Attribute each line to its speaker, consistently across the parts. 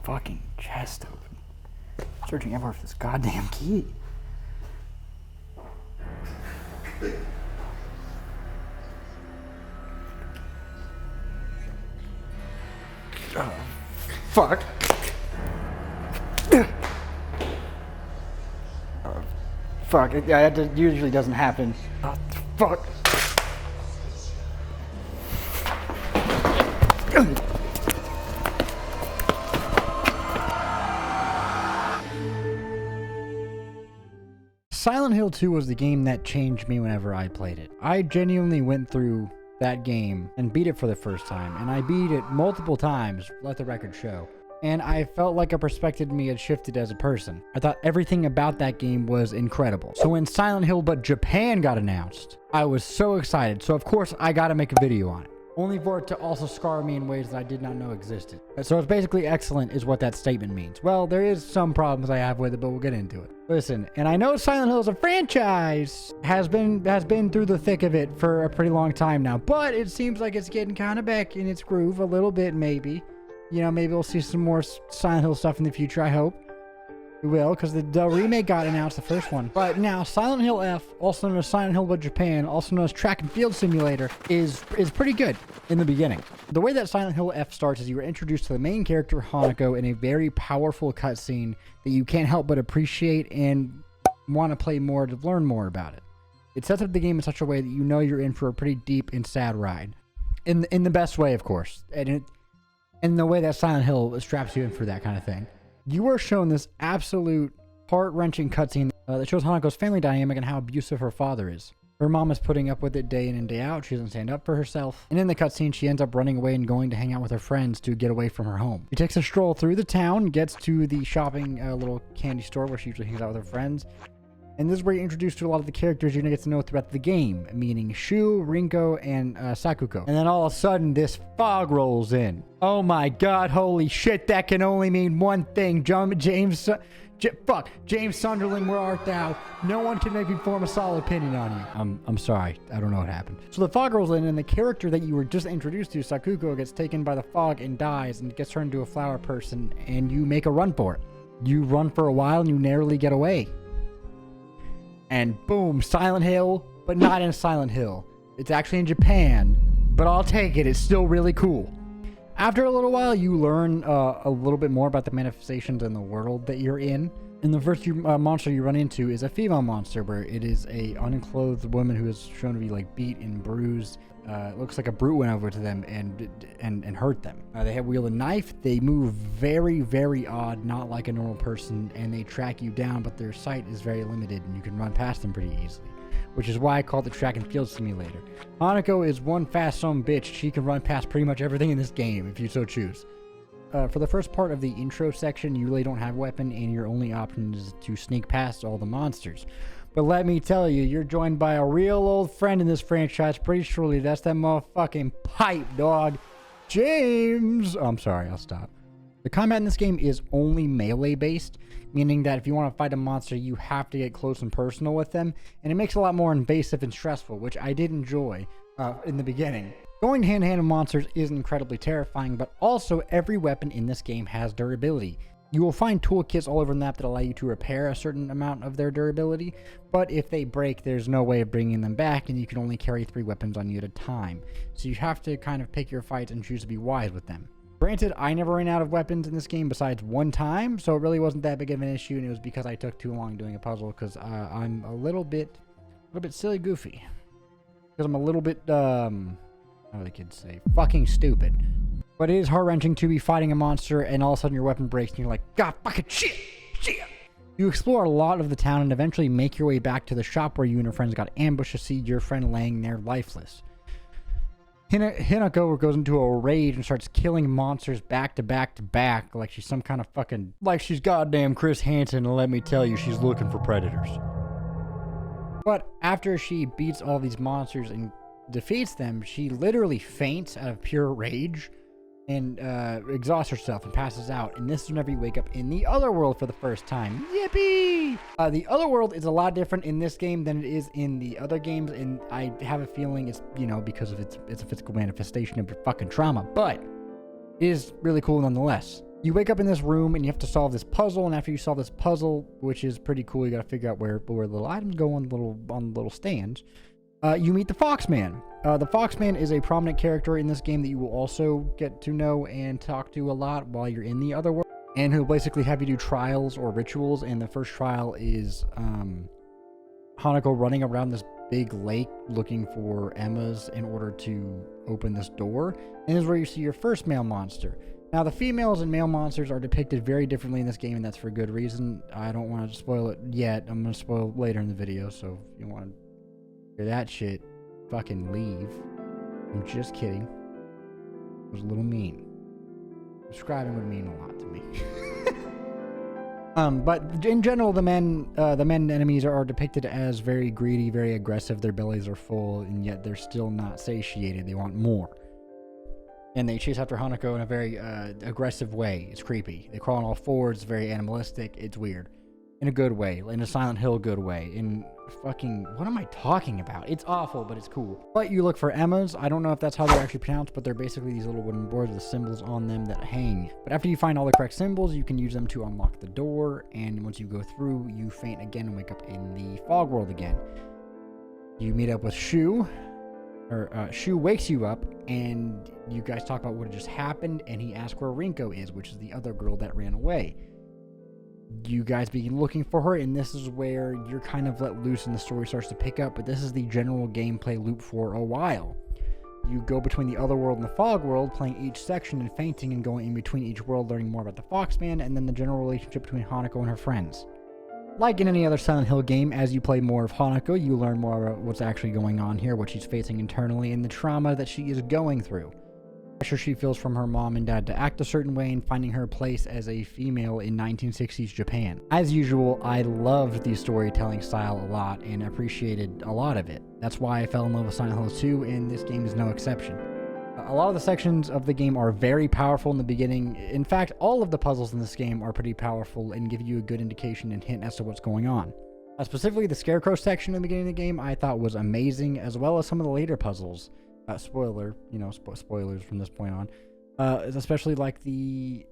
Speaker 1: fucking chest open. Searching everywhere for this goddamn key. Oh, fuck. Oh, fuck. Yeah, that usually doesn't happen. Oh, fuck. Silent Hill 2 was the game that changed me whenever I played it. I genuinely went through that game and beat it for the first time, and I beat it multiple times, let the record show. And I felt like a perspective of me had shifted as a person. I thought everything about that game was incredible. So when Silent Hill but Japan got announced, I was so excited. So of course I gotta make a video on it. Only for it to also scar me in ways that I did not know existed. So it's basically excellent is what that statement means. Well, there is some problems I have with it, but we'll get into it. Listen, and I know Silent Hill is a franchise, has been through the thick of it for a pretty long time now, but it seems like it's getting kind of back in its groove a little bit, maybe. You know, maybe we'll see some more Silent Hill stuff in the future, I hope. We will, because the remake got announced, the first one. But now, Silent Hill F, also known as Silent Hill but Japan, also known as Track and Field Simulator, is pretty good in the beginning. The way that Silent Hill F starts is you are introduced to the main character, Hanako, in a very powerful cutscene that you can't help but appreciate and want to play more to learn more about it. It sets up the game in such a way that you know you're in for a pretty deep and sad ride. In the best way, of course. And in the way that Silent Hill straps you in for that kind of thing. You are shown this absolute heart-wrenching cutscene that shows Hanako's family dynamic and how abusive her father is. Her mom is putting up with it day in and day out. She doesn't stand up for herself. And in the cutscene, she ends up running away and going to hang out with her friends to get away from her home. She takes a stroll through the town, gets to the shopping little candy store where she usually hangs out with her friends. And this is where you're introduced to a lot of the characters you're going to get to know throughout the game, meaning Shu, Rinko, and Sakuko. And then all of a sudden, this fog rolls in. Oh my god, holy shit, that can only mean one thing. James Sunderland, where art thou? No one can make me form a solid opinion on you. I'm sorry, I don't know what happened. So the fog rolls in, and the character that you were just introduced to, Sakuko, gets taken by the fog and dies, and gets turned into a flower person, and you make a run for it. You run for a while, and you narrowly get away. And boom, Silent Hill, but not in Silent Hill. It's actually in Japan, but I'll take it. It's still really cool. After a little while, you learn a little bit more about the manifestations in the world that you're in. And the first monster you run into is a female monster, where it is a unclothed woman who is shown to be like beat and bruised. It looks like a brute went over to them and hurt them. They wield a knife. They move very, very odd, not like a normal person, and they track you down, but their sight is very limited, and you can run past them pretty easily, which is why I call it the Track and Field Simulator. Hanako is one fast son bitch. She can run past pretty much everything in this game, if you so choose. For the first part of the intro section, you really don't have a weapon, and your only option is to sneak past all the monsters. But let me tell you, you're joined by a real old friend in this franchise. Pretty surely that's that motherfucking pipe, dog. James! Oh, I'm sorry, I'll stop. The combat in this game is only melee based, meaning that if you want to fight a monster, you have to get close and personal with them, and it makes it a lot more invasive and stressful, which I did enjoy in the beginning. Going hand-to-hand with monsters is incredibly terrifying, but also every weapon in this game has durability. You will find toolkits all over the map that allow you to repair a certain amount of their durability, but if they break, there's no way of bringing them back, and you can only carry 3 weapons on you at a time. So you have to kind of pick your fights and choose to be wise with them. Granted, I never ran out of weapons in this game besides one time, so it really wasn't that big of an issue, and it was because I took too long doing a puzzle, because I'm a little bit silly goofy. Because I'm a little bit, how do the kids say? Fucking stupid. But it is heart-wrenching to be fighting a monster and all of a sudden your weapon breaks and you're like, God fucking shit! You explore a lot of the town and eventually make your way back to the shop where you and your friends got ambushed to see your friend laying there lifeless. Hinako goes into a rage and starts killing monsters back to back to back like she's some kind of fucking... like she's goddamn Chris Hansen, and let me tell you, she's looking for predators. But after she beats all these monsters and defeats them, she literally faints out of pure rage and exhausts herself and passes out. And this is whenever you wake up in the Otherworld for the first time. Yippee! The Otherworld is a lot different in this game than it is in the other games, and I have a feeling it's, you know, because of it's a physical manifestation of your fucking trauma, but it is really cool nonetheless. You wake up in this room and you have to solve this puzzle, and after you solve this puzzle, which is pretty cool, you gotta figure out where little items go on little stands. You meet the Foxman. The Foxman is a prominent character in this game that you will also get to know and talk to a lot while you're in the Otherworld, and he'll basically have you do trials or rituals. And the first trial is Hanako running around this big lake looking for Emmas in order to open this door, and this is where you see your first male monster. Now, the females and male monsters are depicted very differently in this game, and that's for good reason. I don't want to spoil it yet. I'm going to spoil it later in the video, so if you want to hear that shit, fucking leave. I'm just kidding. It was a little mean. Describing would mean a lot to me. But in general, the men enemies are depicted as very greedy, very aggressive. Their bellies are full, and yet they're still not satiated. They want more. And they chase after Hanako in a very aggressive way. It's creepy. They crawl on all fours. It's very animalistic. It's weird. In a good way. In a Silent Hill good way. In fucking... What am I talking about? It's awful, but it's cool. But you look for Emmas. I don't know if that's how they're actually pronounced, but they're basically these little wooden boards with symbols on them that hang. But after you find all the correct symbols, you can use them to unlock the door. And once you go through, you faint again and wake up in the fog world again. You meet up with Shu. Shu wakes you up, and you guys talk about what had just happened, and he asks where Rinko is, which is the other girl that ran away. You guys begin looking for her, and this is where you're kind of let loose and the story starts to pick up, but this is the general gameplay loop for a while. You go between the Otherworld and the Fog World, playing each section and fainting and going in between each world, learning more about the Foxman, and then the general relationship between Hanako and her friends. Like in any other Silent Hill game, as you play more of Hanako, you learn more about what's actually going on here, what she's facing internally, and the trauma that she is going through. The pressure she feels from her mom and dad to act a certain way, and finding her place as a female in 1960s Japan. As usual, I loved the storytelling style a lot and appreciated a lot of it. That's why I fell in love with Silent Hill 2, and this game is no exception. A lot of the sections of the game are very powerful in the beginning. In fact, all of the puzzles in this game are pretty powerful and give you a good indication and hint as to what's going on. Specifically, the Scarecrow section in the beginning of the game I thought was amazing, as well as some of the later puzzles. Spoiler, spoilers from this point on. Especially like the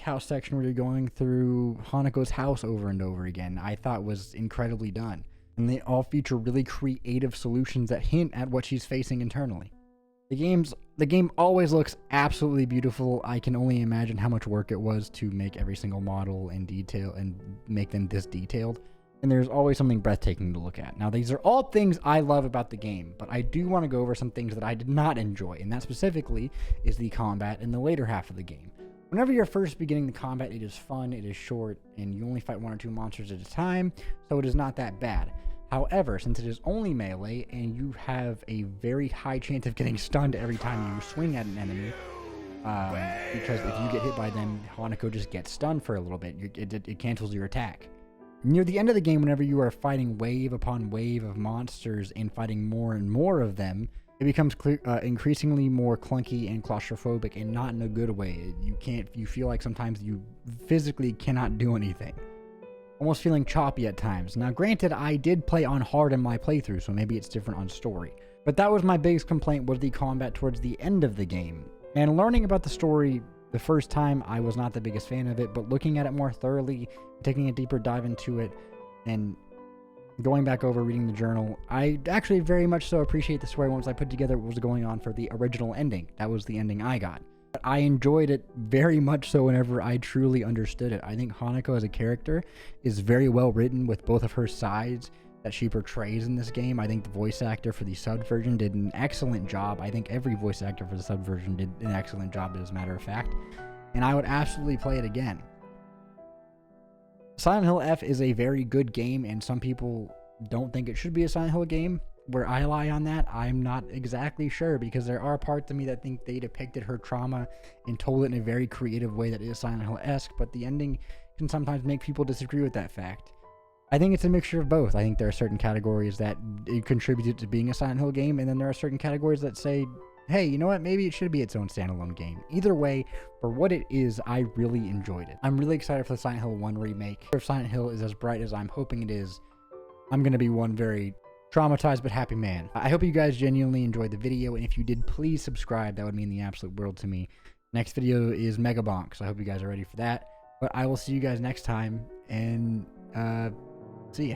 Speaker 1: house section where you're going through Hanako's house over and over again, I thought was incredibly done. And they all feature really creative solutions that hint at what she's facing internally. The game always looks absolutely beautiful. I can only imagine how much work it was to make every single model and detail and make them this detailed. And there's always something breathtaking to look at. Now, these are all things I love about the game, but I do want to go over some things that I did not enjoy, and that specifically is the combat in the later half of the game. Whenever you're first beginning the combat, it is fun, it is short, and you only fight one or two monsters at a time, so it is not that bad. However, since it is only melee, and you have a very high chance of getting stunned every time you swing at an enemy, because if you get hit by them, Hanako just gets stunned for a little bit. It cancels your attack. Near the end of the game, whenever you are fighting wave upon wave of monsters and fighting more and more of them, it becomes increasingly more clunky and claustrophobic, and not in a good way. You feel like sometimes you physically cannot do anything. Almost feeling choppy at times. Now, granted, I did play on hard in my playthrough, so maybe it's different on story. But that was my biggest complaint, was the combat towards the end of the game. And learning about the story the first time, I was not the biggest fan of it, but looking at it more thoroughly, taking a deeper dive into it, and going back over reading the journal, I actually very much so appreciate the story once I put together what was going on for the original ending. That was the ending I got. I enjoyed it very much so whenever I truly understood it. I think Hanako as a character is very well written with both of her sides that she portrays in this game. I think the voice actor for the sub version did an excellent job. I think every voice actor for the sub version did an excellent job, as a matter of fact. And I would absolutely play it again. Silent Hill F is a very good game, and some people don't think it should be a Silent Hill game. Where I lie on that, I'm not exactly sure, because there are parts of me that think they depicted her trauma and told it in a very creative way that is Silent Hill-esque, but the ending can sometimes make people disagree with that fact. I think it's a mixture of both. I think there are certain categories that it contributed to being a Silent Hill game, and then there are certain categories that say, hey, you know what, maybe it should be its own standalone game. Either way, for what it is, I really enjoyed it. I'm really excited for the Silent Hill 1 remake. If Silent Hill is as bright as I'm hoping it is, I'm going to be one very traumatized but happy man. I hope you guys genuinely enjoyed the video, and if you did, please subscribe. That would mean the absolute world to me. Next video is Mega Bonk, so I hope you guys are ready for that. But I will see you guys next time, and see ya.